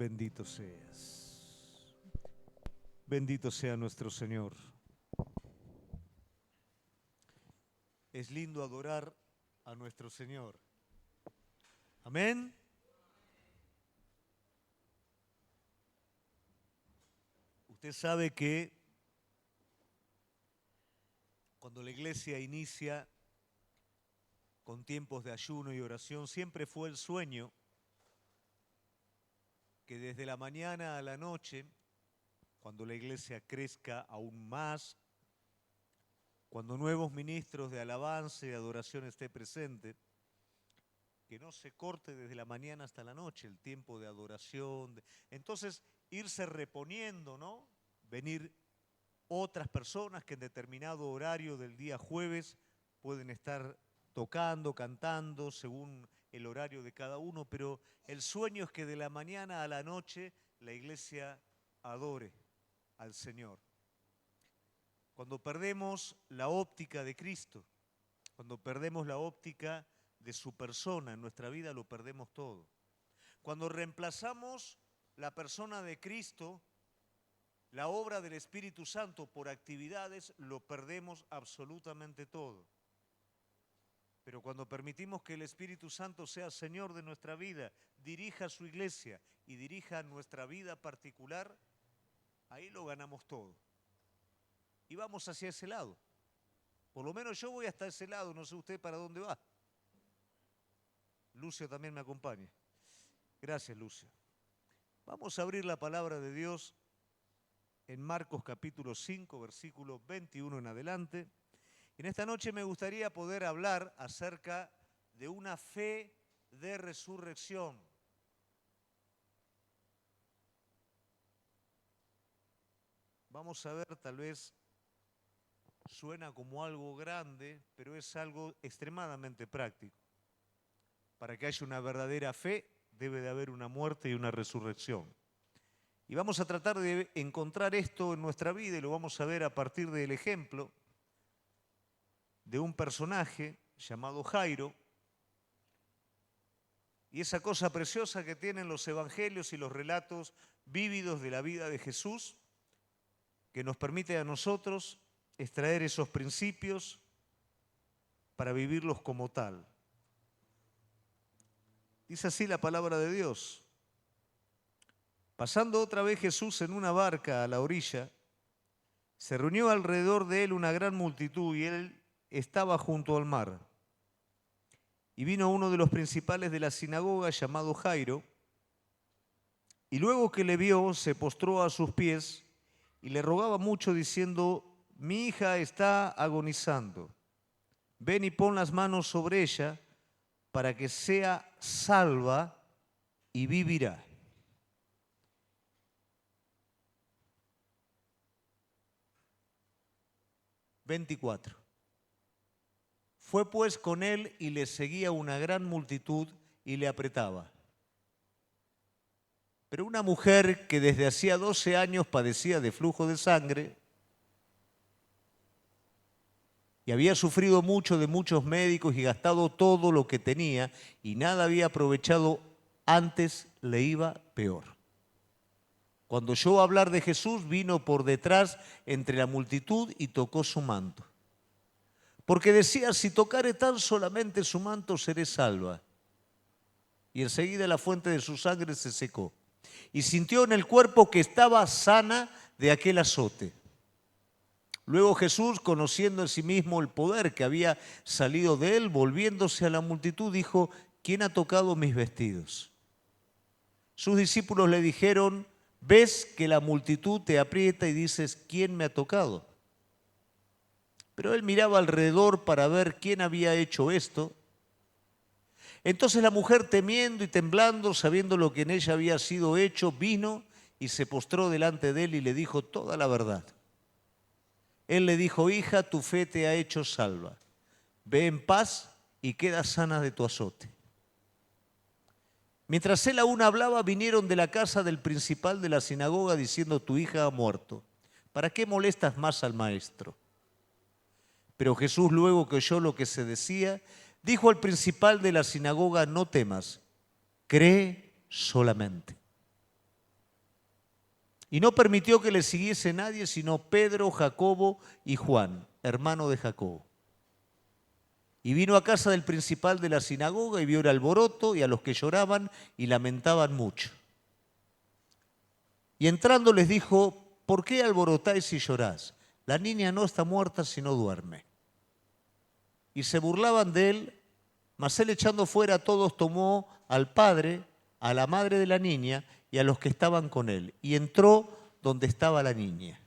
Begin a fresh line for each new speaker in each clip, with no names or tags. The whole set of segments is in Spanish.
Bendito seas. Bendito sea nuestro Señor. Es lindo adorar a nuestro Señor. Amén. Usted sabe que cuando la iglesia inicia con tiempos de ayuno y oración, siempre fue el sueño que desde la mañana a la noche, cuando la iglesia crezca aún más, cuando nuevos ministros de alabanza y de adoración esté presente, que no se corte desde la mañana hasta la noche el tiempo de adoración. Entonces, irse reponiendo, ¿no? Venir otras personas que en determinado horario del día jueves pueden estar tocando, cantando, según el horario de cada uno, pero el sueño es que de la mañana a la noche la iglesia adore al Señor. Cuando perdemos la óptica de Cristo, cuando perdemos la óptica de su persona en nuestra vida, lo perdemos todo. Cuando reemplazamos la persona de Cristo, la obra del Espíritu Santo por actividades, lo perdemos absolutamente todo. Pero cuando permitimos que el Espíritu Santo sea Señor de nuestra vida, dirija su iglesia y dirija nuestra vida particular, ahí lo ganamos todo. Y vamos hacia ese lado. Por lo menos yo voy hasta ese lado, no sé usted para dónde va. Lucio también me acompaña. Gracias, Lucio. Vamos a abrir la palabra de Dios en Marcos capítulo 5, versículo 21 en adelante. En esta noche me gustaría poder hablar acerca de una fe de resurrección. Vamos a ver, tal vez suena como algo grande, pero es algo extremadamente práctico. Para que haya una verdadera fe, debe de haber una muerte y una resurrección. Y vamos a tratar de encontrar esto en nuestra vida y lo vamos a ver a partir del ejemplo de un personaje llamado Jairo, y esa cosa preciosa que tienen los evangelios y los relatos vívidos de la vida de Jesús, que nos permite a nosotros extraer esos principios para vivirlos como tal. Dice así la palabra de Dios. Pasando otra vez Jesús en una barca a la orilla, se reunió alrededor de él una gran multitud y él estaba junto al mar. Y vino uno de los principales de la sinagoga llamado Jairo, y luego que le vio se postró a sus pies y le rogaba mucho diciendo: mi hija está agonizando, ven y pon las manos sobre ella para que sea salva y vivirá. (24) Fue pues con él y le seguía una gran multitud y le apretaba. Pero una mujer que desde hacía 12 años padecía de flujo de sangre y había sufrido mucho de muchos médicos y gastado todo lo que tenía y nada había aprovechado, antes le iba peor. Cuando oyó hablar de Jesús, vino por detrás entre la multitud y tocó su manto. Porque decía: si tocare tan solamente su manto, seré salva. Y enseguida la fuente de su sangre se secó. Y sintió en el cuerpo que estaba sana de aquel azote. Luego Jesús, conociendo en sí mismo el poder que había salido de él, volviéndose a la multitud, dijo: ¿quién ha tocado mis vestidos? Sus discípulos le dijeron: ves que la multitud te aprieta y dices: ¿quién me ha tocado? Pero él miraba alrededor para ver quién había hecho esto. Entonces la mujer, temiendo y temblando, sabiendo lo que en ella había sido hecho, vino y se postró delante de él y le dijo toda la verdad. Él le dijo: hija, tu fe te ha hecho salva. Ve en paz y queda sana de tu azote. Mientras él aún hablaba, vinieron de la casa del principal de la sinagoga diciendo: tu hija ha muerto. ¿Para qué molestas más al maestro? Pero Jesús, luego que oyó lo que se decía, dijo al principal de la sinagoga: no temas, cree solamente. Y no permitió que le siguiese nadie sino Pedro, Jacobo y Juan, hermano de Jacobo. Y vino a casa del principal de la sinagoga y vio el alboroto y a los que lloraban y lamentaban mucho. Y entrando les dijo: ¿por qué alborotáis y llorás? La niña no está muerta sino duerme. Y se burlaban de él, mas él, echando fuera a todos, tomó al padre, a la madre de la niña y a los que estaban con él, y entró donde estaba la niña.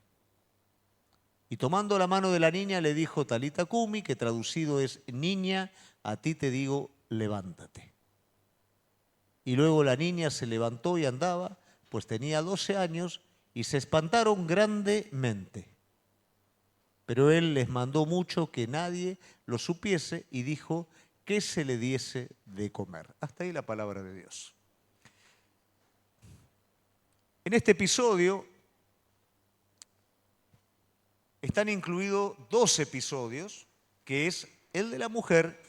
Y tomando la mano de la niña le dijo: Talita cumi, que traducido es: niña, a ti te digo, levántate. Y luego la niña se levantó y andaba, pues tenía 12 años, y se espantaron grandemente. Pero él les mandó mucho que nadie lo supiese y dijo que se le diese de comer. Hasta ahí la palabra de Dios. En este episodio están incluidos 2 episodios, que es el de la mujer,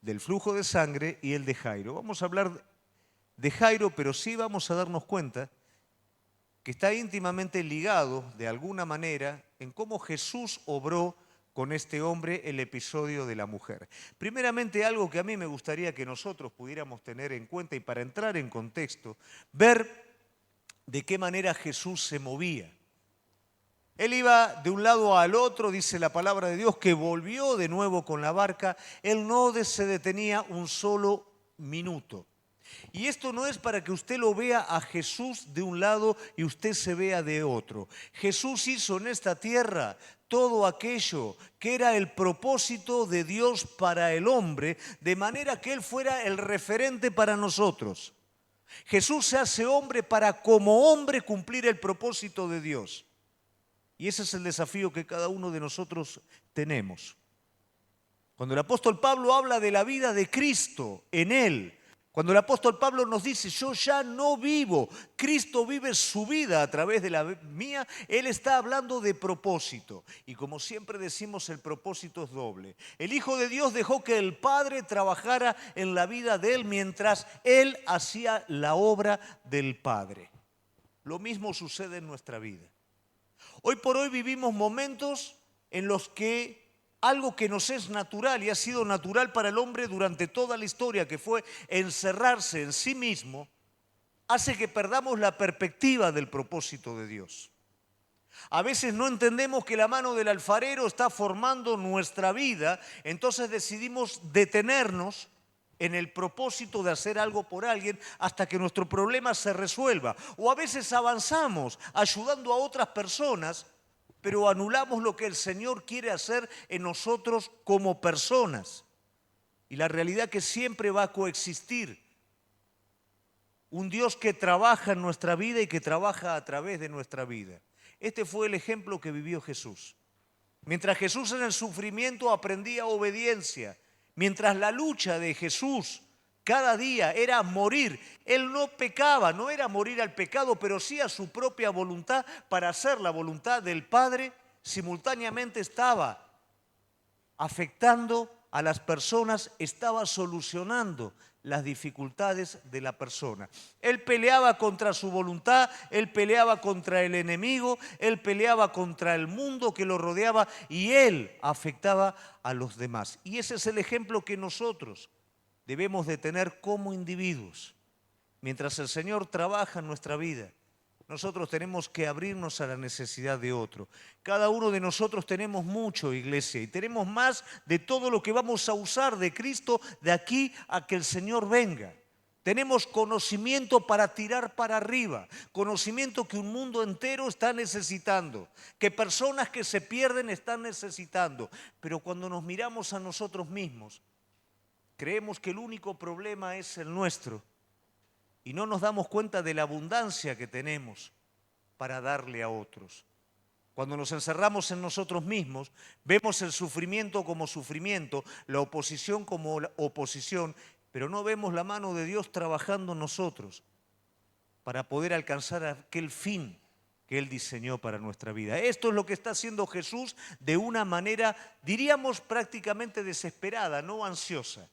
del flujo de sangre, y el de Jairo. Vamos a hablar de Jairo, pero sí vamos a darnos cuenta que está íntimamente ligado, de alguna manera, en cómo Jesús obró con este hombre el episodio de la mujer. Primeramente, algo que a mí me gustaría que nosotros pudiéramos tener en cuenta, y para entrar en contexto, ver de qué manera Jesús se movía. Él iba de un lado al otro, dice la palabra de Dios, que volvió de nuevo con la barca. Él no se detenía un solo minuto. Y esto no es para que usted lo vea a Jesús de un lado y usted se vea de otro. Jesús hizo en esta tierra todo aquello que era el propósito de Dios para el hombre, de manera que Él fuera el referente para nosotros. Jesús se hace hombre para, como hombre, cumplir el propósito de Dios. Y ese es el desafío que cada uno de nosotros tenemos. Cuando el apóstol Pablo habla de la vida de Cristo en Él, cuando el apóstol Pablo nos dice: yo ya no vivo, Cristo vive su vida a través de la mía, Él está hablando de propósito. Y como siempre decimos, el propósito es doble. El Hijo de Dios dejó que el Padre trabajara en la vida de Él mientras Él hacía la obra del Padre. Lo mismo sucede en nuestra vida. Hoy por hoy vivimos momentos en los que algo que nos es natural y ha sido natural para el hombre durante toda la historia, que fue encerrarse en sí mismo, hace que perdamos la perspectiva del propósito de Dios. A veces no entendemos que la mano del alfarero está formando nuestra vida, entonces decidimos detenernos en el propósito de hacer algo por alguien hasta que nuestro problema se resuelva. O a veces avanzamos ayudando a otras personas, pero anulamos lo que el Señor quiere hacer en nosotros como personas. Y la realidad que siempre va a coexistir un Dios que trabaja en nuestra vida y que trabaja a través de nuestra vida. Este fue el ejemplo que vivió Jesús. Mientras Jesús en el sufrimiento aprendía obediencia, mientras la lucha de Jesús cada día era morir, Él no pecaba, no era morir al pecado, pero sí a su propia voluntad para hacer la voluntad del Padre, simultáneamente estaba afectando a las personas, estaba solucionando las dificultades de la persona. Él peleaba contra su voluntad, él peleaba contra el enemigo, él peleaba contra el mundo que lo rodeaba y él afectaba a los demás. Y ese es el ejemplo que nosotros debemos de tener como individuos. Mientras el Señor trabaja en nuestra vida, nosotros tenemos que abrirnos a la necesidad de otro. Cada uno de nosotros tenemos mucho, iglesia, y tenemos más de todo lo que vamos a usar de Cristo de aquí a que el Señor venga. Tenemos conocimiento para tirar para arriba, conocimiento que un mundo entero está necesitando, que personas que se pierden están necesitando. Pero cuando nos miramos a nosotros mismos, creemos que el único problema es el nuestro. Y no nos damos cuenta de la abundancia que tenemos para darle a otros. Cuando nos encerramos en nosotros mismos, vemos el sufrimiento como sufrimiento, la oposición como la oposición, pero no vemos la mano de Dios trabajando en nosotros para poder alcanzar aquel fin que Él diseñó para nuestra vida. Esto es lo que está haciendo Jesús de una manera, diríamos, prácticamente desesperada, no ansiosa.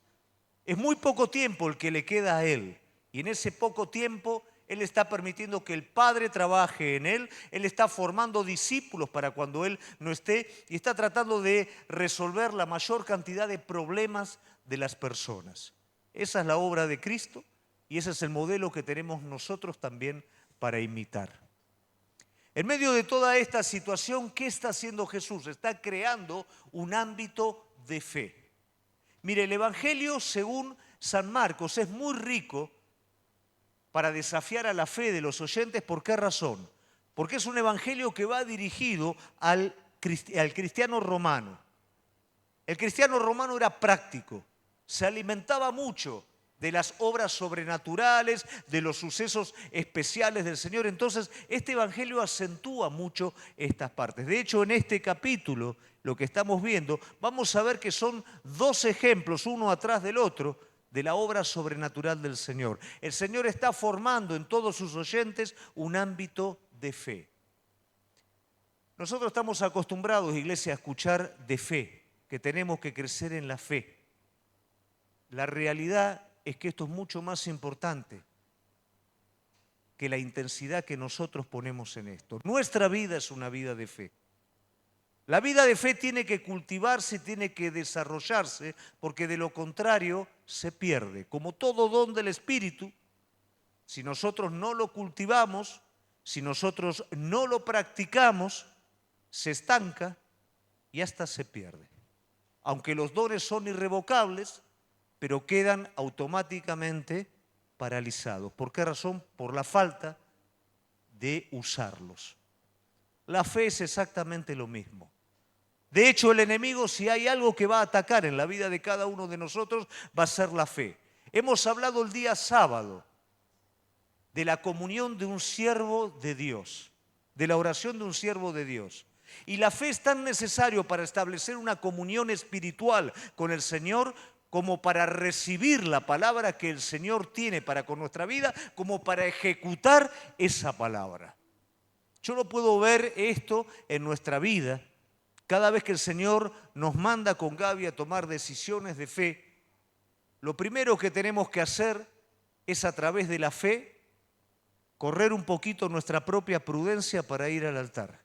Es muy poco tiempo el que le queda a Él. Y en ese poco tiempo, Él está permitiendo que el Padre trabaje en él, Él está formando discípulos para cuando Él no esté y está tratando de resolver la mayor cantidad de problemas de las personas. Esa es la obra de Cristo y ese es el modelo que tenemos nosotros también para imitar. En medio de toda esta situación, ¿qué está haciendo Jesús? Está creando un ámbito de fe. Mire, el Evangelio según San Marcos es muy rico para desafiar a la fe de los oyentes. ¿Por qué razón? Porque es un evangelio que va dirigido al cristiano romano. El cristiano romano era práctico, se alimentaba mucho de las obras sobrenaturales, de los sucesos especiales del Señor. Entonces, este evangelio acentúa mucho estas partes. De hecho, en este capítulo, lo que estamos viendo, vamos a ver que son dos ejemplos, uno atrás del otro, de la obra sobrenatural del Señor. El Señor está formando en todos sus oyentes un ámbito de fe. Nosotros estamos acostumbrados, iglesia, a escuchar de fe, que tenemos que crecer en la fe. La realidad es que esto es mucho más importante que la intensidad que nosotros ponemos en esto. Nuestra vida es una vida de fe. La vida de fe tiene que cultivarse, tiene que desarrollarse, porque de lo contrario se pierde. Como todo don del Espíritu, si nosotros no lo cultivamos, si nosotros no lo practicamos, se estanca y hasta se pierde. Aunque los dones son irrevocables, pero quedan automáticamente paralizados. ¿Por qué razón? Por la falta de usarlos. La fe es exactamente lo mismo. De hecho, el enemigo, si hay algo que va a atacar en la vida de cada uno de nosotros, va a ser la fe. Hemos hablado el día sábado de la comunión de un siervo de Dios, de la oración de un siervo de Dios. Y la fe es tan necesario para establecer una comunión espiritual con el Señor como para recibir la palabra que el Señor tiene para con nuestra vida, como para ejecutar esa palabra. Yo no puedo ver esto en nuestra vida. Cada vez que el Señor nos manda con Gaby a tomar decisiones de fe, lo primero que tenemos que hacer es a través de la fe correr un poquito nuestra propia prudencia para ir al altar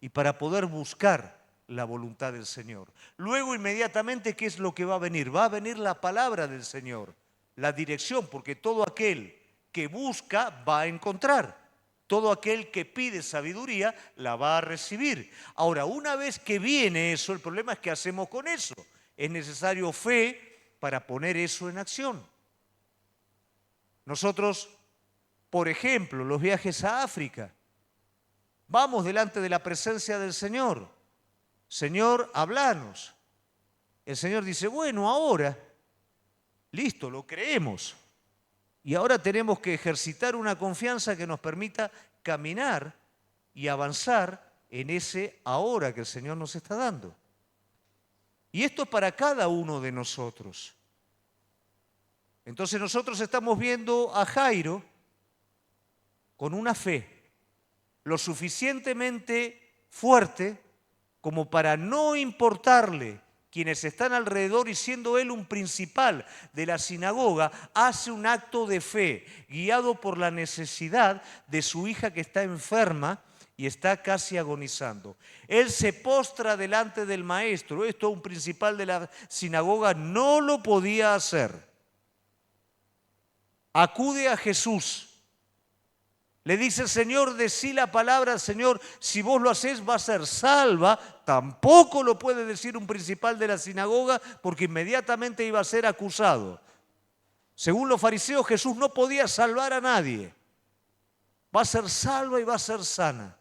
y para poder buscar la voluntad del Señor. Luego inmediatamente, ¿qué es lo que va a venir? Va a venir la palabra del Señor, la dirección, porque todo aquel que busca va a encontrar. Todo aquel que pide sabiduría la va a recibir. Ahora, una vez que viene eso, el problema es qué hacemos con eso. Es necesario fe para poner eso en acción. Nosotros, por ejemplo, los viajes a África, vamos delante de la presencia del Señor. Señor, háblanos. El Señor dice, bueno, ahora, listo, lo creemos. Y ahora tenemos que ejercitar una confianza que nos permita caminar y avanzar en ese ahora que el Señor nos está dando. Y esto es para cada uno de nosotros. Entonces nosotros estamos viendo a Jairo con una fe lo suficientemente fuerte como para no importarle quienes están alrededor, y siendo él un principal de la sinagoga, hace un acto de fe, guiado por la necesidad de su hija que está enferma y está casi agonizando. Él se postra delante del maestro. Esto un principal de la sinagoga no lo podía hacer. Acude a Jesús. Le dice, Señor, decí la palabra, Señor, si vos lo hacés va a ser salva. Tampoco lo puede decir un principal de la sinagoga porque inmediatamente iba a ser acusado. Según los fariseos, Jesús no podía salvar a nadie. Va a ser salva y va a ser sana.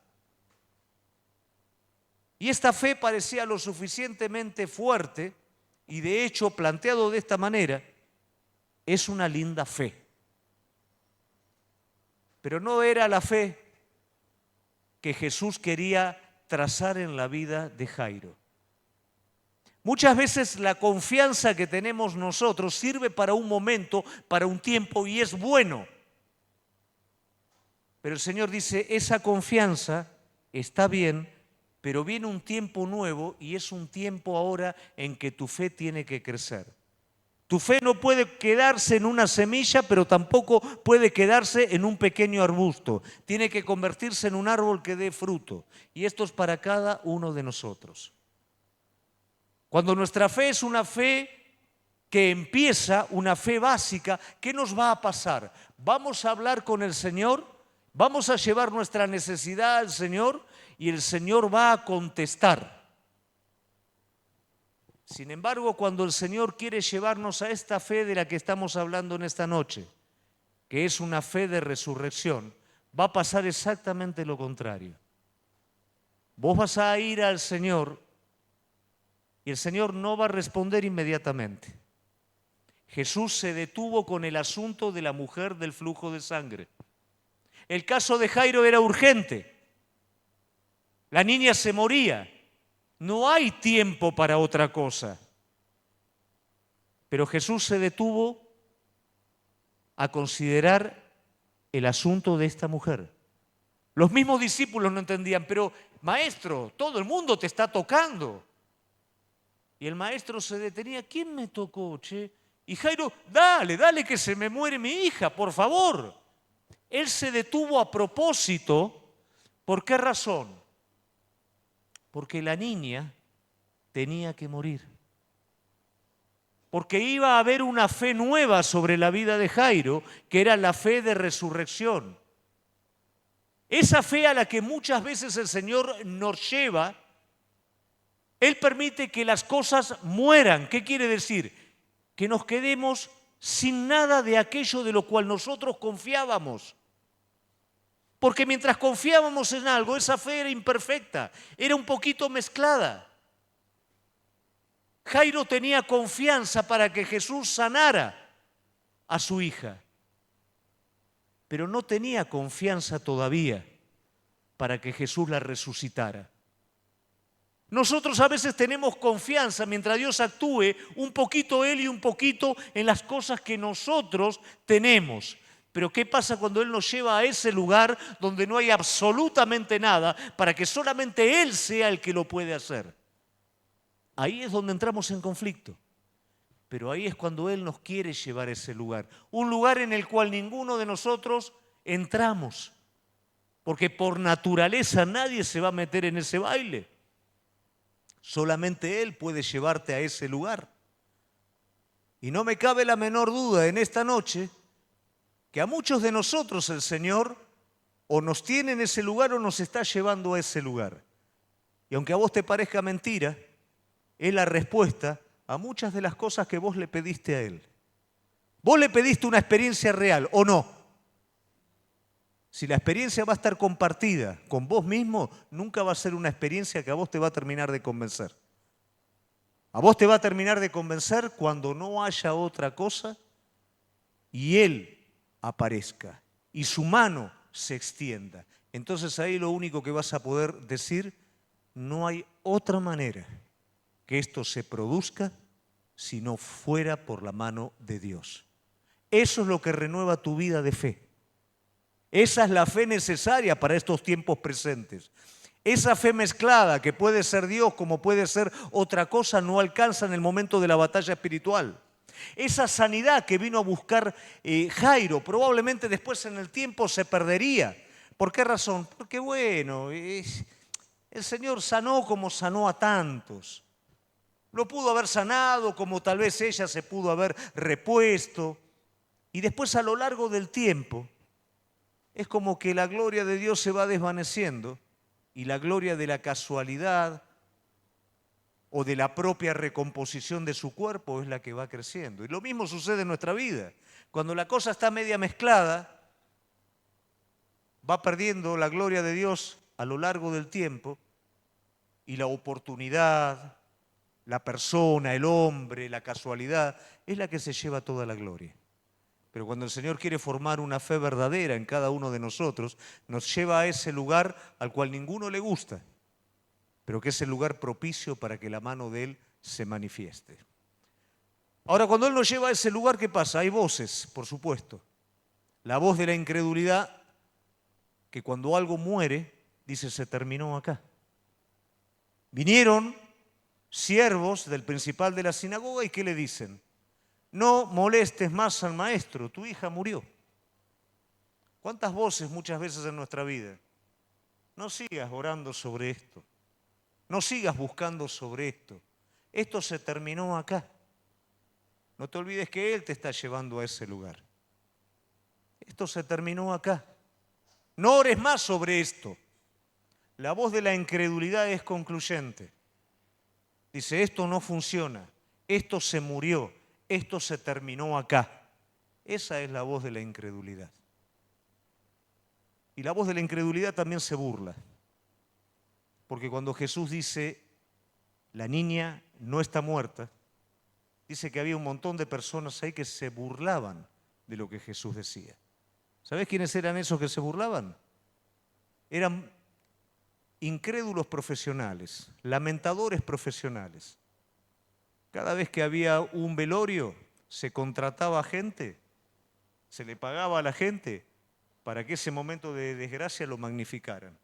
Y esta fe parecía lo suficientemente fuerte y de hecho, planteado de esta manera, es una linda fe. Pero no era la fe que Jesús quería trazar en la vida de Jairo. Muchas veces la confianza que tenemos nosotros sirve para un momento, para un tiempo, y es bueno. Pero el Señor dice, esa confianza está bien, pero viene un tiempo nuevo y es un tiempo ahora en que tu fe tiene que crecer. Tu fe no puede quedarse en una semilla, pero tampoco puede quedarse en un pequeño arbusto. Tiene que convertirse en un árbol que dé fruto. Y esto es para cada uno de nosotros. Cuando nuestra fe es una fe que empieza, una fe básica, ¿qué nos va a pasar? Vamos a hablar con el Señor, vamos a llevar nuestra necesidad al Señor y el Señor va a contestar. Sin embargo, cuando el Señor quiere llevarnos a esta fe de la que estamos hablando en esta noche, que es una fe de resurrección, va a pasar exactamente lo contrario. Vos vas a ir al Señor y el Señor no va a responder inmediatamente. Jesús se detuvo con el asunto de la mujer del flujo de sangre. El caso de Jairo era urgente. La niña se moría. No hay tiempo para otra cosa. Pero Jesús se detuvo a considerar el asunto de esta mujer. Los mismos discípulos no entendían, pero maestro, todo el mundo te está tocando. Y el maestro se detenía, ¿quién me tocó, che? Y Jairo, dale que se me muere mi hija, por favor. Él se detuvo a propósito. ¿Por qué razón? Porque la niña tenía que morir. Porque iba a haber una fe nueva sobre la vida de Jairo, que era la fe de resurrección. Esa fe a la que muchas veces el Señor nos lleva, Él permite que las cosas mueran. ¿Qué quiere decir? Que nos quedemos sin nada de aquello de lo cual nosotros confiábamos. Porque mientras confiábamos en algo, esa fe era imperfecta, era un poquito mezclada. Jairo tenía confianza para que Jesús sanara a su hija, pero no tenía confianza todavía para que Jesús la resucitara. Nosotros a veces tenemos confianza mientras Dios actúe un poquito Él y un poquito en las cosas que nosotros tenemos. Pero ¿qué pasa cuando Él nos lleva a ese lugar donde no hay absolutamente nada para que solamente Él sea el que lo puede hacer? Ahí es donde entramos en conflicto. Pero ahí es cuando Él nos quiere llevar a ese lugar. Un lugar en el cual ninguno de nosotros entramos. Porque por naturaleza nadie se va a meter en ese baile. Solamente Él puede llevarte a ese lugar. Y no me cabe la menor duda en esta noche que a muchos de nosotros el Señor o nos tiene en ese lugar o nos está llevando a ese lugar. Y aunque a vos te parezca mentira, es la respuesta a muchas de las cosas que vos le pediste a Él. Vos le pediste una experiencia real, ¿o no? Si la experiencia va a estar compartida con vos mismo, nunca va a ser una experiencia que a vos te va a terminar de convencer. A vos te va a terminar de convencer cuando no haya otra cosa y Él aparezca y su mano se extienda. Entonces ahí lo único que vas a poder decir, no hay otra manera que esto se produzca si no fuera por la mano de Dios. Eso es lo que renueva tu vida de fe. Esa es la fe necesaria para estos tiempos presentes. Esa fe mezclada, que puede ser Dios como puede ser otra cosa, no alcanza en el momento de la batalla espiritual. Esa sanidad que vino a buscar Jairo, probablemente después en el tiempo se perdería. ¿Por qué razón? Porque bueno, el Señor sanó como sanó a tantos. Lo pudo haber sanado como tal vez ella se pudo haber repuesto. Y después a lo largo del tiempo es como que la gloria de Dios se va desvaneciendo y la gloria de la casualidad o de la propia recomposición de su cuerpo es la que va creciendo. Y lo mismo sucede en nuestra vida. Cuando la cosa está media mezclada, va perdiendo la gloria de Dios a lo largo del tiempo y la oportunidad, la persona, el hombre, la casualidad, es la que se lleva toda la gloria. Pero cuando el Señor quiere formar una fe verdadera en cada uno de nosotros, nos lleva a ese lugar al cual ninguno le gusta, pero que es el lugar propicio para que la mano de Él se manifieste. Ahora, cuando Él nos lleva a ese lugar, ¿qué pasa? Hay voces, por supuesto. La voz de la incredulidad, que cuando algo muere, dice, se terminó acá. Vinieron siervos del principal de la sinagoga y ¿qué le dicen? no molestes más al maestro, tu hija murió. ¿Cuántas voces muchas veces en nuestra vida? No sigas orando sobre esto, no sigas buscando sobre esto. Esto se terminó acá. No te olvides que Él te está llevando a ese lugar. Esto se terminó acá. No ores más sobre esto. La voz de la incredulidad es concluyente. Dice, esto no funciona, esto se murió, esto se terminó acá. Esa es la voz de la incredulidad. Y la voz de la incredulidad también se burla. Porque cuando Jesús dice, la niña no está muerta, dice que había un montón de personas ahí que se burlaban de lo que Jesús decía. ¿Sabés quiénes eran esos que se burlaban? Eran incrédulos profesionales, lamentadores profesionales. Cada vez que había un velorio, se contrataba gente, se le pagaba a la gente para que ese momento de desgracia lo magnificaran.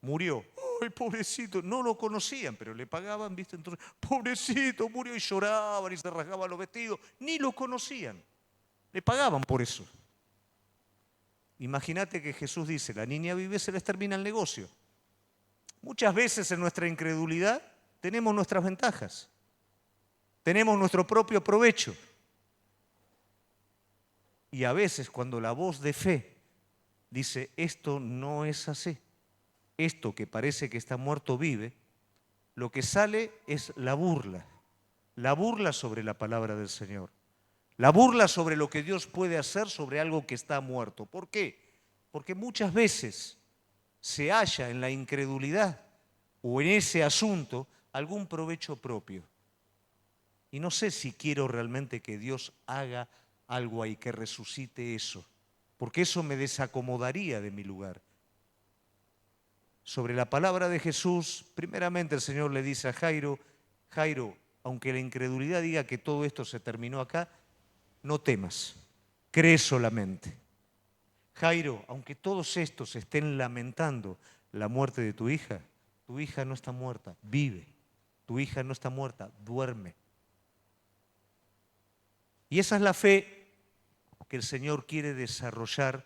Murió. ¡Ay, pobrecito! No lo conocían, pero le pagaban, ¿viste? Entonces, pobrecito, murió, y lloraban y se rasgaban los vestidos. Ni lo conocían. Le pagaban por eso. Imagínate que Jesús dice, la niña vive, se les termina el negocio. Muchas veces en nuestra incredulidad tenemos nuestras ventajas. Tenemos nuestro propio provecho. Y a veces cuando la voz de fe dice, esto no es así, esto que parece que está muerto vive, lo que sale es la burla sobre la palabra del Señor, la burla sobre lo que Dios puede hacer sobre algo que está muerto. ¿Por qué? Porque muchas veces se halla en la incredulidad o en ese asunto algún provecho propio. Y no sé si quiero realmente que Dios haga algo ahí, que resucite eso, porque eso me desacomodaría de mi lugar. Sobre la palabra de Jesús, primeramente el Señor le dice a Jairo, Jairo, aunque la incredulidad diga que todo esto se terminó acá, no temas, cree solamente. Jairo, aunque todos estos estén lamentando la muerte de tu hija no está muerta, vive. Tu hija no está muerta, duerme. Y esa es la fe que el Señor quiere desarrollar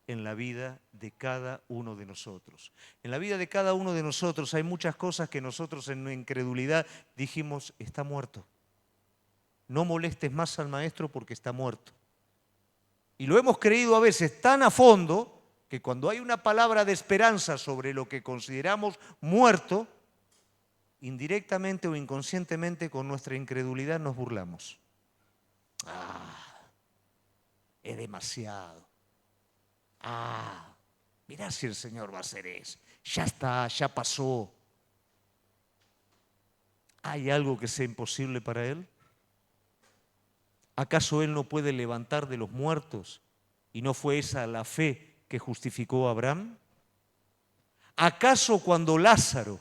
en la vida de cada uno de nosotros. En la vida de cada uno de nosotros hay muchas cosas que nosotros en incredulidad dijimos, está muerto. No molestes más al maestro porque está muerto. Y lo hemos creído a veces tan a fondo que cuando hay una palabra de esperanza sobre lo que consideramos muerto, indirectamente o inconscientemente con nuestra incredulidad nos burlamos. Es demasiado. Mirá si el Señor va a hacer eso. Ya está, ya pasó. ¿Hay algo que sea imposible para Él? ¿Acaso Él no puede levantar de los muertos? ¿Y no fue esa la fe que justificó a Abraham? ¿Acaso cuando Lázaro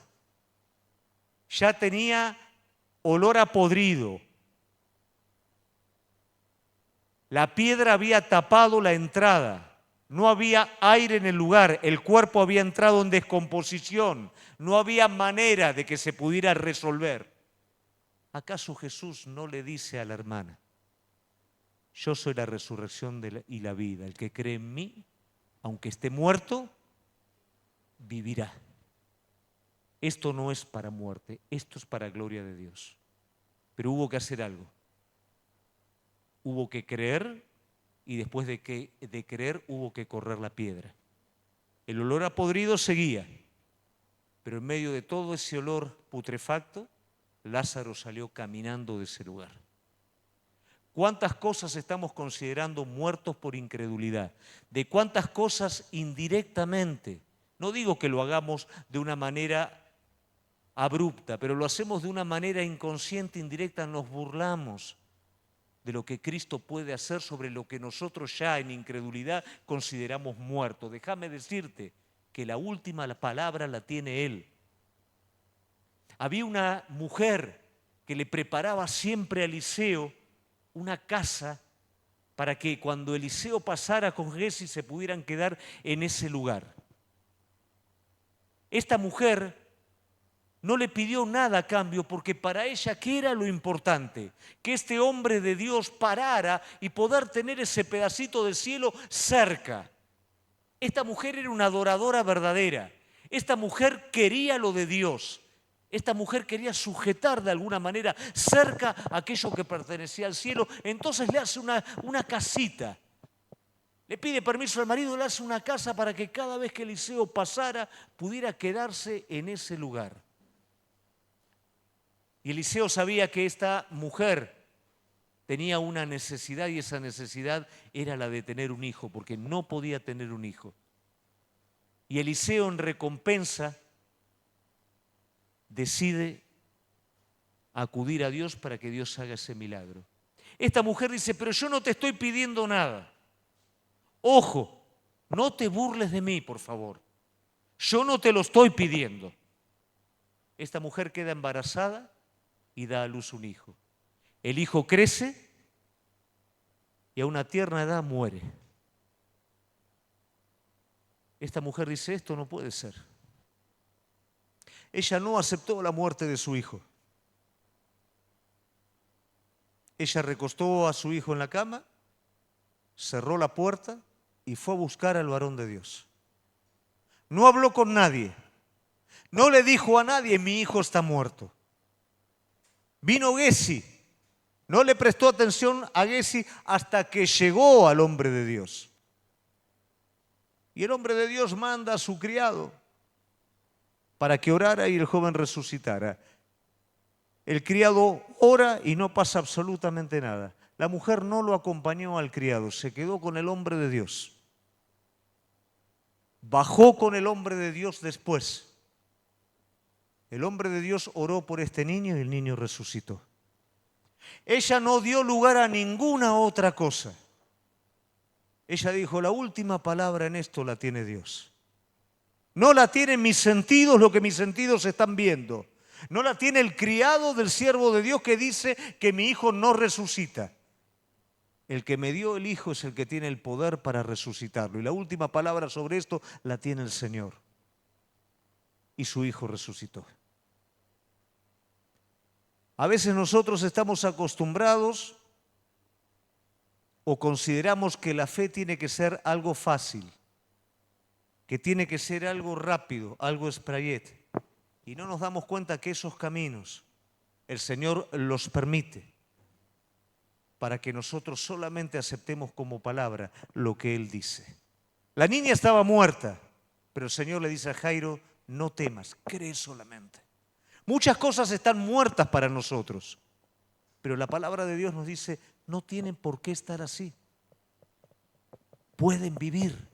ya tenía olor a podrido, la piedra había tapado la entrada, no había aire en el lugar, el cuerpo había entrado en descomposición, no había manera de que se pudiera resolver? ¿Acaso Jesús no le dice a la hermana, yo soy la resurrección y la vida, el que cree en mí, aunque esté muerto, vivirá? Esto no es para muerte, esto es para gloria de Dios. Pero hubo que hacer algo. Hubo que creer y después de creer hubo que correr la piedra. El olor a podrido seguía, pero en medio de todo ese olor putrefacto, Lázaro salió caminando de ese lugar. ¿Cuántas cosas estamos considerando muertos por incredulidad? ¿De cuántas cosas indirectamente? No digo que lo hagamos de una manera abrupta, pero lo hacemos de una manera inconsciente, indirecta, nos burlamos de lo que Cristo puede hacer sobre lo que nosotros ya en incredulidad consideramos muerto. Déjame decirte que la última palabra la tiene Él. Había una mujer que le preparaba siempre a Eliseo una casa para que cuando Eliseo pasara con Giezi se pudieran quedar en ese lugar. Esta mujer
No le pidió nada a cambio porque para ella, ¿qué era lo importante? Que este hombre de Dios parara y poder tener ese pedacito del cielo cerca. Esta mujer era una adoradora verdadera. Esta mujer quería lo de Dios. Esta mujer quería sujetar de alguna manera cerca aquello que pertenecía al cielo. Entonces le hace una casita. Le pide permiso al marido, le hace una casa para que cada vez que Eliseo pasara pudiera quedarse en ese lugar. Y Eliseo sabía que esta mujer tenía una necesidad y esa necesidad era la de tener un hijo, porque no podía tener un hijo. Y Eliseo en recompensa decide acudir a Dios para que Dios haga ese milagro. Esta mujer dice, pero yo no te estoy pidiendo nada. Ojo, no te burles de mí, por favor. Yo no te lo estoy pidiendo. Esta mujer queda embarazada y da a luz un hijo. El hijo crece y a una tierna edad muere. Esta mujer dice, esto no puede ser. Ella no aceptó la muerte de su hijo. Ella recostó a su hijo en la cama, cerró la puerta y fue a buscar al varón de Dios. No habló con nadie. No le dijo a nadie, mi hijo está muerto. Vino Gesi. No le prestó atención a Gesi hasta que llegó al hombre de Dios. Y el hombre de Dios manda a su criado para que orara y el joven resucitara. El criado ora y no pasa absolutamente nada. La mujer no lo acompañó al criado, se quedó con el hombre de Dios. Bajó con el hombre de Dios después. El hombre de Dios oró por este niño y el niño resucitó. Ella no dio lugar a ninguna otra cosa. Ella dijo, la última palabra en esto la tiene Dios. No la tienen mis sentidos, lo que mis sentidos están viendo. No la tiene el criado del siervo de Dios que dice que mi hijo no resucita. El que me dio el hijo es el que tiene el poder para resucitarlo. Y la última palabra sobre esto la tiene el Señor. Y su hijo resucitó. A veces nosotros estamos acostumbrados o consideramos que la fe tiene que ser algo fácil, que tiene que ser algo rápido, algo sprayet. Y no nos damos cuenta que esos caminos el Señor los permite para que nosotros solamente aceptemos como palabra lo que Él dice. La niña estaba muerta, pero el Señor le dice a Jairo, no temas, cree solamente. Muchas cosas están muertas para nosotros, pero la palabra de Dios nos dice, no tienen por qué estar así. Pueden vivir.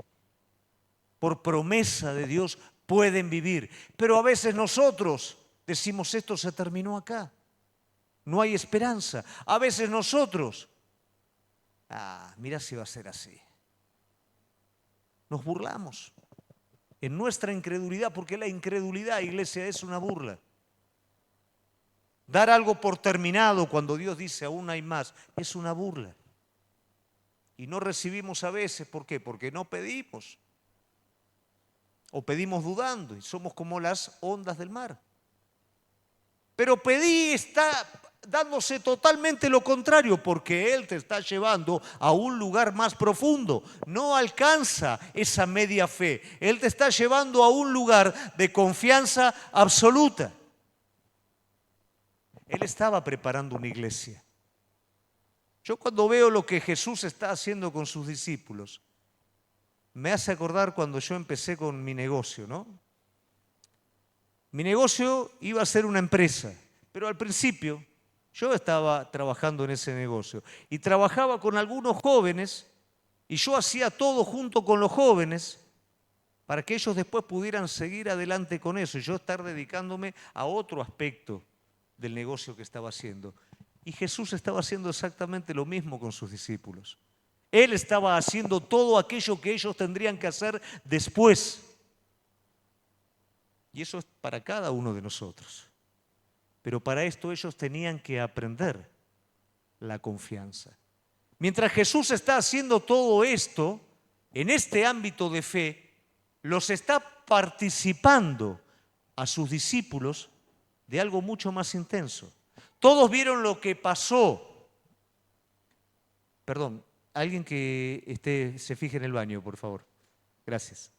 Por promesa de Dios pueden vivir. Pero a veces nosotros decimos, esto se terminó acá. No hay esperanza. A veces nosotros, mira si va a ser así. Nos burlamos en nuestra incredulidad, porque la incredulidad, iglesia, es una burla. Dar algo por terminado cuando Dios dice aún hay más, es una burla. Y no recibimos a veces, ¿por qué? Porque no pedimos. O pedimos dudando y somos como las ondas del mar. Pero pedí está dándose totalmente lo contrario, porque Él te está llevando a un lugar más profundo. No alcanza esa media fe. Él te está llevando a un lugar de confianza absoluta. Él estaba preparando una iglesia. Yo cuando veo lo que Jesús está haciendo con sus discípulos, me hace acordar cuando yo empecé con mi negocio, ¿no? Mi negocio iba a ser una empresa, pero al principio yo estaba trabajando en ese negocio y trabajaba con algunos jóvenes y yo hacía todo junto con los jóvenes para que ellos después pudieran seguir adelante con eso y yo estar dedicándome a otro aspecto del negocio que estaba haciendo. Y Jesús estaba haciendo exactamente lo mismo con sus discípulos. Él estaba haciendo todo aquello que ellos tendrían que hacer después. Y eso es para cada uno de nosotros. Pero para esto ellos tenían que aprender la confianza. Mientras Jesús está haciendo todo esto, en este ámbito de fe, los está participando a sus discípulos de algo mucho más intenso. Todos vieron lo que pasó. Perdón, alguien que se fije en el baño, por favor. Gracias.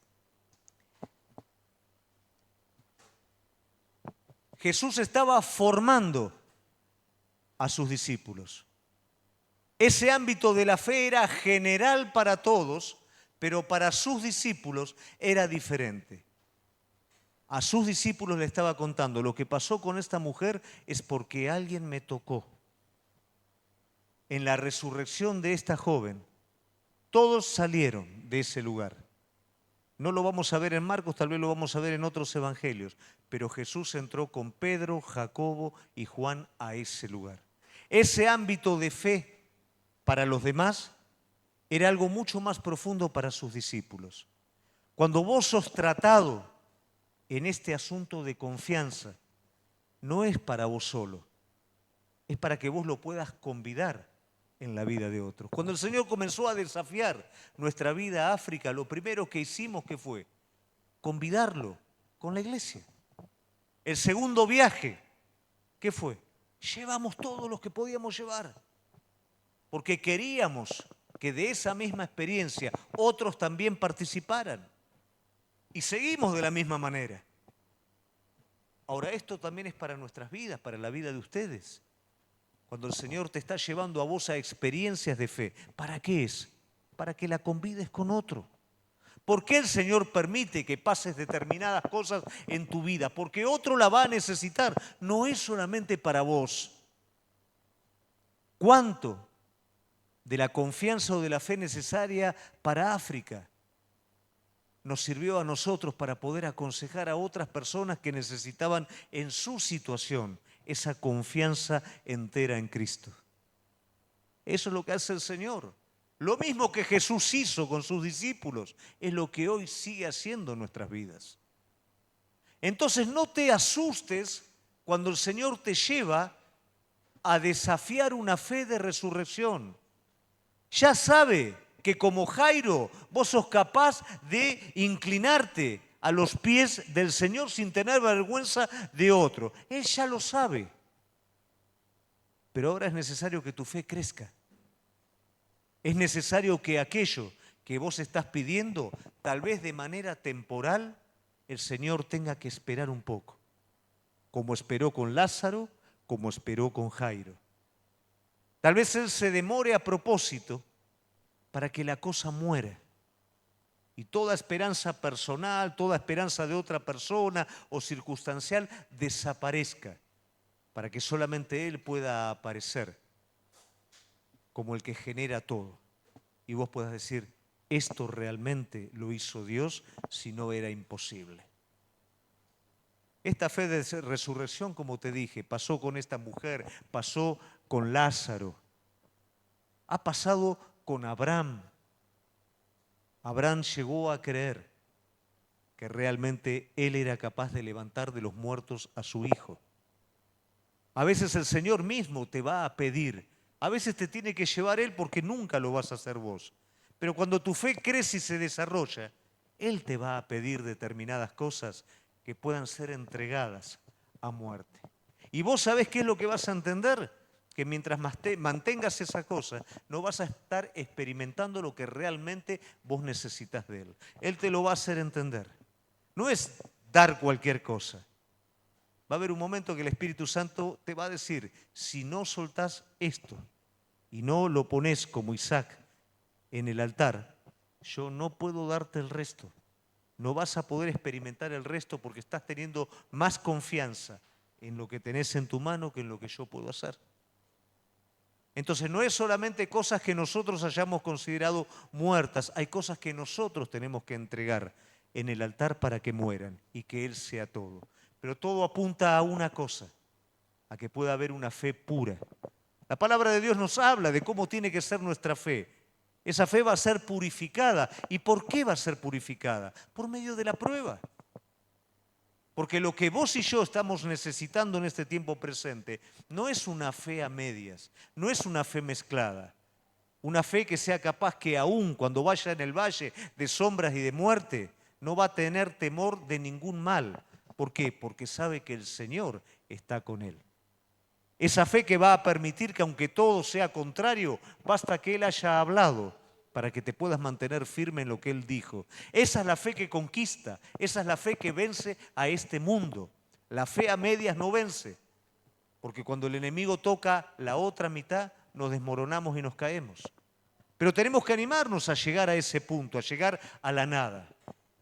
Jesús estaba formando a sus discípulos. Ese ámbito de la fe era general para todos, pero para sus discípulos era diferente. A sus discípulos le estaba contando, lo que pasó con esta mujer es porque alguien me tocó. En la resurrección de esta joven, todos salieron de ese lugar. No lo vamos a ver en Marcos, tal vez lo vamos a ver en otros evangelios, pero Jesús entró con Pedro, Jacobo y Juan a ese lugar. Ese ámbito de fe para los demás era algo mucho más profundo para sus discípulos. Cuando vos sos tratado en este asunto de confianza, no es para vos solo, es para que vos lo puedas convidar en la vida de otros. Cuando el Señor comenzó a desafiar nuestra vida a África, lo primero que hicimos, ¿qué fue? Convidarlo con la iglesia. El segundo viaje, ¿qué fue? Llevamos todos los que podíamos llevar, porque queríamos que de esa misma experiencia otros también participaran. Y seguimos de la misma manera. Ahora, esto también es para nuestras vidas, para la vida de ustedes. Cuando el Señor te está llevando a vos a experiencias de fe, ¿para qué es? Para que la convides con otro. ¿Por qué el Señor permite que pases determinadas cosas en tu vida? Porque otro la va a necesitar. No es solamente para vos. ¿Cuánto de la confianza o de la fe necesaria para África nos sirvió a nosotros para poder aconsejar a otras personas que necesitaban en su situación esa confianza entera en Cristo? Eso es lo que hace el Señor. Lo mismo que Jesús hizo con sus discípulos es lo que hoy sigue haciendo en nuestras vidas. Entonces no te asustes cuando el Señor te lleva a desafiar una fe de resurrección. Ya sabe que como Jairo vos sos capaz de inclinarte a los pies del Señor sin tener vergüenza de otro. Él ya lo sabe. Pero ahora es necesario que tu fe crezca. Es necesario que aquello que vos estás pidiendo, tal vez de manera temporal, el Señor tenga que esperar un poco. Como esperó con Lázaro, como esperó con Jairo. Tal vez Él se demore a propósito para que la cosa muera. Y toda esperanza personal, toda esperanza de otra persona o circunstancial desaparezca, para que solamente Él pueda aparecer como el que genera todo. Y vos puedas decir, esto realmente lo hizo Dios, si no era imposible. Esta fe de resurrección, como te dije, pasó con esta mujer, pasó con Lázaro, ha pasado con Abraham. Abraham llegó a creer que realmente él era capaz de levantar de los muertos a su hijo. A veces el Señor mismo te va a pedir, a veces te tiene que llevar Él porque nunca lo vas a hacer vos. Pero cuando tu fe crece y se desarrolla, Él te va a pedir determinadas cosas que puedan ser entregadas a muerte. Y vos sabés qué es lo que vas a entender, que mientras mantengas esa cosa, no vas a estar experimentando lo que realmente vos necesitas de Él. Él te lo va a hacer entender. No es dar cualquier cosa. Va a haber un momento que el Espíritu Santo te va a decir, si no soltás esto y no lo pones como Isaac en el altar, yo no puedo darte el resto. No vas a poder experimentar el resto porque estás teniendo más confianza en lo que tenés en tu mano que en lo que yo puedo hacer. Entonces no es solamente cosas que nosotros hayamos considerado muertas, hay cosas que nosotros tenemos que entregar en el altar para que mueran y que Él sea todo. Pero todo apunta a una cosa, a que pueda haber una fe pura. La palabra de Dios nos habla de cómo tiene que ser nuestra fe. Esa fe va a ser purificada. ¿Y por qué va a ser purificada? Por medio de la prueba. Porque lo que vos y yo estamos necesitando en este tiempo presente no es una fe a medias, no es una fe mezclada. Una fe que sea capaz que aún cuando vaya en el valle de sombras y de muerte, no va a tener temor de ningún mal. ¿Por qué? Porque sabe que el Señor está con Él. Esa fe que va a permitir que aunque todo sea contrario, basta que Él haya hablado para que te puedas mantener firme en lo que Él dijo. Esa es la fe que conquista, esa es la fe que vence a este mundo. La fe a medias no vence, porque cuando el enemigo toca la otra mitad, nos desmoronamos y nos caemos. Pero tenemos que animarnos a llegar a ese punto, a llegar a la nada.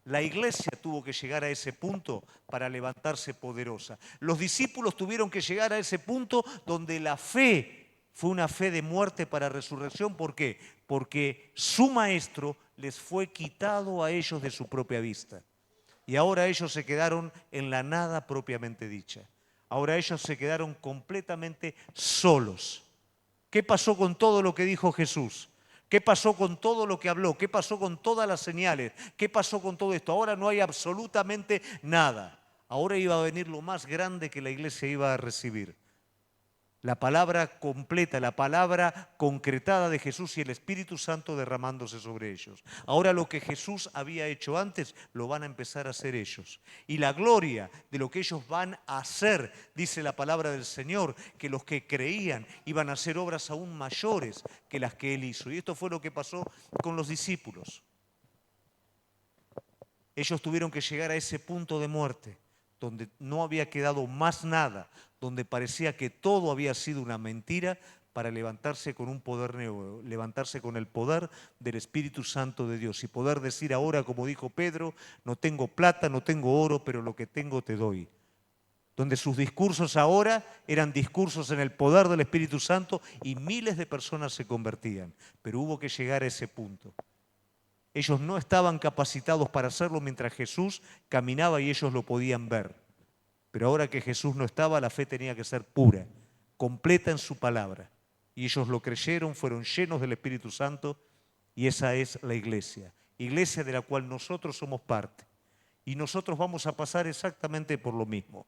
La iglesia tuvo que llegar a ese punto para levantarse poderosa. Los discípulos tuvieron que llegar a ese punto donde la fe fue una fe de muerte para resurrección. ¿Por qué? Porque su maestro les fue quitado a ellos de su propia vista. Y ahora ellos se quedaron en la nada propiamente dicha. Ahora ellos se quedaron completamente solos. ¿Qué pasó con todo lo que dijo Jesús? ¿Qué pasó con todo lo que habló? ¿Qué pasó con todas las señales? ¿Qué pasó con todo esto? Ahora no hay absolutamente nada. Ahora iba a venir lo más grande que la iglesia iba a recibir. La palabra completa, la palabra concretada de Jesús y el Espíritu Santo derramándose sobre ellos. Ahora lo que Jesús había hecho antes, lo van a empezar a hacer ellos. Y la gloria de lo que ellos van a hacer, dice la palabra del Señor, que los que creían iban a hacer obras aún mayores que las que Él hizo. Y esto fue lo que pasó con los discípulos. Ellos tuvieron que llegar a ese punto de muerte, donde no había quedado más nada, donde parecía que todo había sido una mentira, para levantarse con un poder nuevo, levantarse con el poder del Espíritu Santo de Dios y poder decir ahora, como dijo Pedro, no tengo plata, no tengo oro, pero lo que tengo te doy. Donde sus discursos ahora eran discursos en el poder del Espíritu Santo y miles de personas se convertían, pero hubo que llegar a ese punto. Ellos no estaban capacitados para hacerlo mientras Jesús caminaba y ellos lo podían ver. Pero ahora que Jesús no estaba, la fe tenía que ser pura, completa en su palabra. Y ellos lo creyeron, fueron llenos del Espíritu Santo y esa es la iglesia. Iglesia de la cual nosotros somos parte. Y nosotros vamos a pasar exactamente por lo mismo.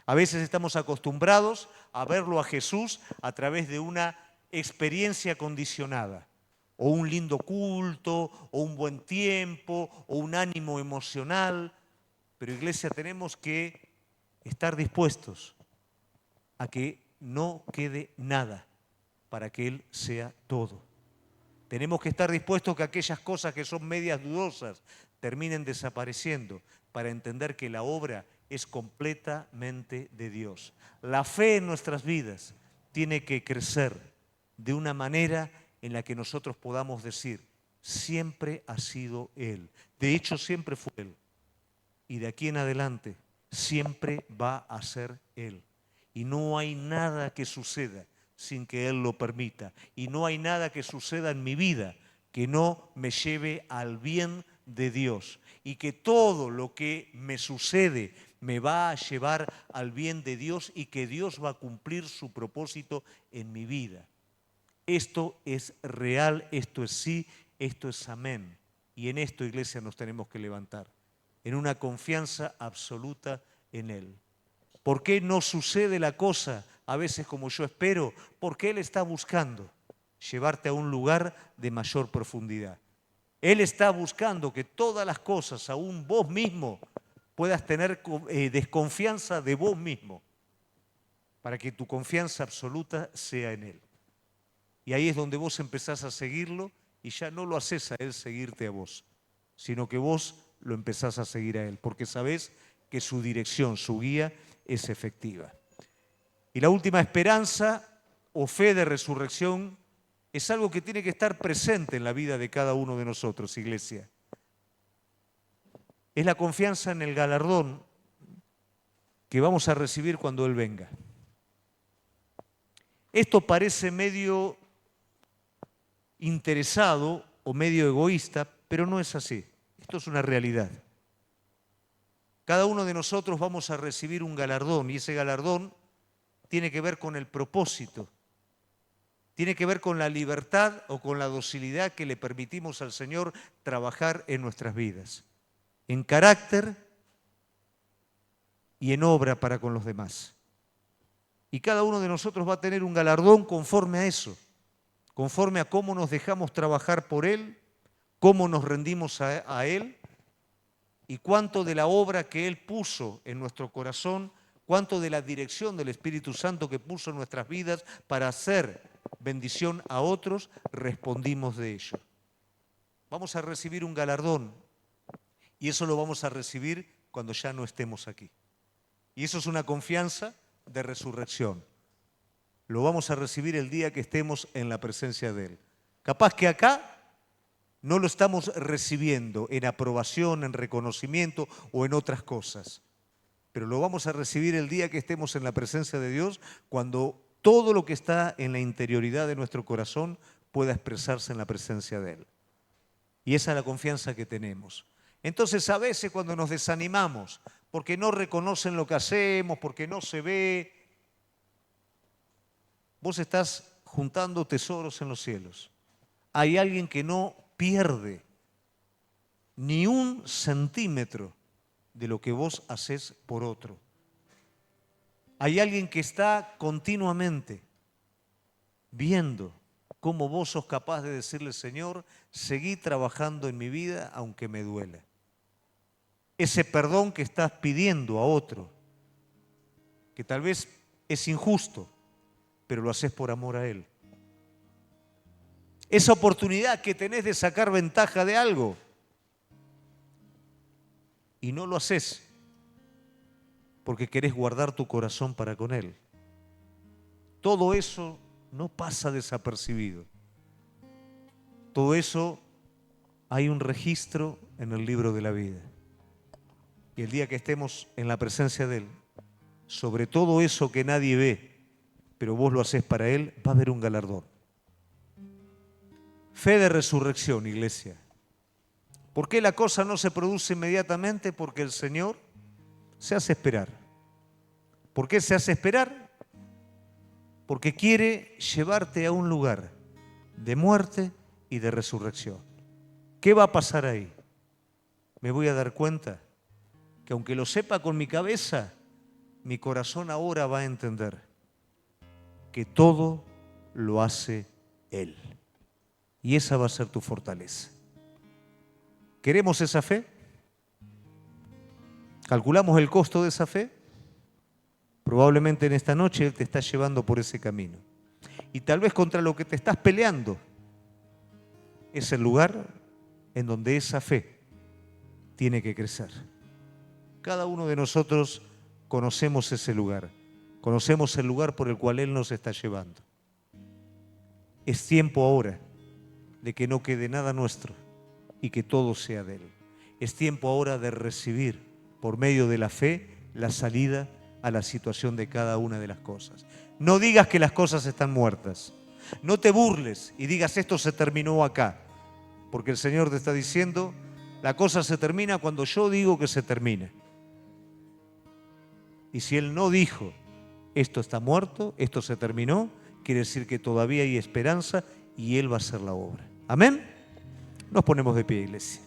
A veces estamos acostumbrados a verlo a Jesús a través de una experiencia condicionada. O un lindo culto, o un buen tiempo, o un ánimo emocional. Pero iglesia, tenemos que estar dispuestos a que no quede nada para que Él sea todo. Tenemos que estar dispuestos a que aquellas cosas que son medias dudosas terminen desapareciendo para entender que la obra es completamente de Dios. La fe en nuestras vidas tiene que crecer de una manera en la que nosotros podamos decir, siempre ha sido Él. De hecho, siempre fue Él. Y de aquí en adelante, siempre va a ser Él. Y no hay nada que suceda sin que Él lo permita. Y no hay nada que suceda en mi vida que no me lleve al bien de Dios. Y que todo lo que me sucede me va a llevar al bien de Dios y que Dios va a cumplir su propósito en mi vida. Esto es real, esto es sí, esto es amén. Y en esto, iglesia, nos tenemos que levantar. En una confianza absoluta en Él. ¿Por qué no sucede la cosa a veces como yo espero? Porque Él está buscando llevarte a un lugar de mayor profundidad. Él está buscando que todas las cosas, aún vos mismo, puedas tener desconfianza de vos mismo, para que tu confianza absoluta sea en Él. Y ahí es donde vos empezás a seguirlo y ya no lo haces a Él seguirte a vos, sino que vos lo empezás a seguir a Él, porque sabés que su dirección, su guía es efectiva. Y la última esperanza o fe de resurrección es algo que tiene que estar presente en la vida de cada uno de nosotros, iglesia. Es la confianza en el galardón que vamos a recibir cuando Él venga. Esto parece medio interesado o medio egoísta, pero no es así. Esto es una realidad. Cada uno de nosotros vamos a recibir un galardón y ese galardón tiene que ver con el propósito, tiene que ver con la libertad o con la docilidad que le permitimos al Señor trabajar en nuestras vidas, en carácter y en obra para con los demás. Y cada uno de nosotros va a tener un galardón conforme a eso, conforme a cómo nos dejamos trabajar por Él, cómo nos rendimos a Él y cuánto de la obra que Él puso en nuestro corazón cuánto de la dirección del Espíritu Santo que puso en nuestras vidas para hacer bendición a otros, respondimos de ello. Vamos a recibir un galardón y eso lo vamos a recibir cuando ya no estemos aquí. Y eso es una confianza de resurrección. Lo vamos a recibir el día que estemos en la presencia de Él. Capaz que acá no lo estamos recibiendo en aprobación, en reconocimiento o en otras cosas. Pero lo vamos a recibir el día que estemos en la presencia de Dios, cuando todo lo que está en la interioridad de nuestro corazón pueda expresarse en la presencia de Él. Y esa es la confianza que tenemos. Entonces, a veces cuando nos desanimamos, porque no reconocen lo que hacemos, porque no se ve, vos estás juntando tesoros en los cielos. Hay alguien que no pierde ni un centímetro de lo que vos haces por otro. Hay alguien que está continuamente viendo cómo vos sos capaz de decirle: Señor, seguí trabajando en mi vida aunque me duela. Ese perdón que estás pidiendo a otro, que tal vez es injusto, pero lo haces por amor a Él. Esa oportunidad que tenés de sacar ventaja de algo y no lo haces porque querés guardar tu corazón para con Él. Todo eso no pasa desapercibido. Todo eso hay un registro en el libro de la vida. Y el día que estemos en la presencia de Él, sobre todo eso que nadie ve, pero vos lo haces para Él, va a haber un galardón. Fe de resurrección, iglesia. ¿Por qué la cosa no se produce inmediatamente? Porque el Señor se hace esperar. ¿Por qué se hace esperar? Porque quiere llevarte a un lugar de muerte y de resurrección. ¿Qué va a pasar ahí? Me voy a dar cuenta que aunque lo sepa con mi cabeza, mi corazón ahora va a entender que todo lo hace Él. Y esa va a ser tu fortaleza. ¿Queremos esa fe? ¿Calculamos el costo de esa fe? Probablemente en esta noche Él te está llevando por ese camino. Y tal vez contra lo que te estás peleando es el lugar en donde esa fe tiene que crecer. Cada uno de nosotros conocemos ese lugar. Conocemos el lugar por el cual Él nos está llevando. Es tiempo ahora de que no quede nada nuestro y que todo sea de Él. Es tiempo ahora de recibir por medio de la fe la salida a la situación de cada una de las cosas. No digas que las cosas están muertas. No te burles y digas: esto se terminó acá. Porque el Señor te está diciendo: la cosa se termina cuando yo digo que se termina. Y si Él no dijo: esto está muerto, esto se terminó, quiere decir que todavía hay esperanza y Él va a hacer la obra. Amén. Nos ponemos de pie, iglesia.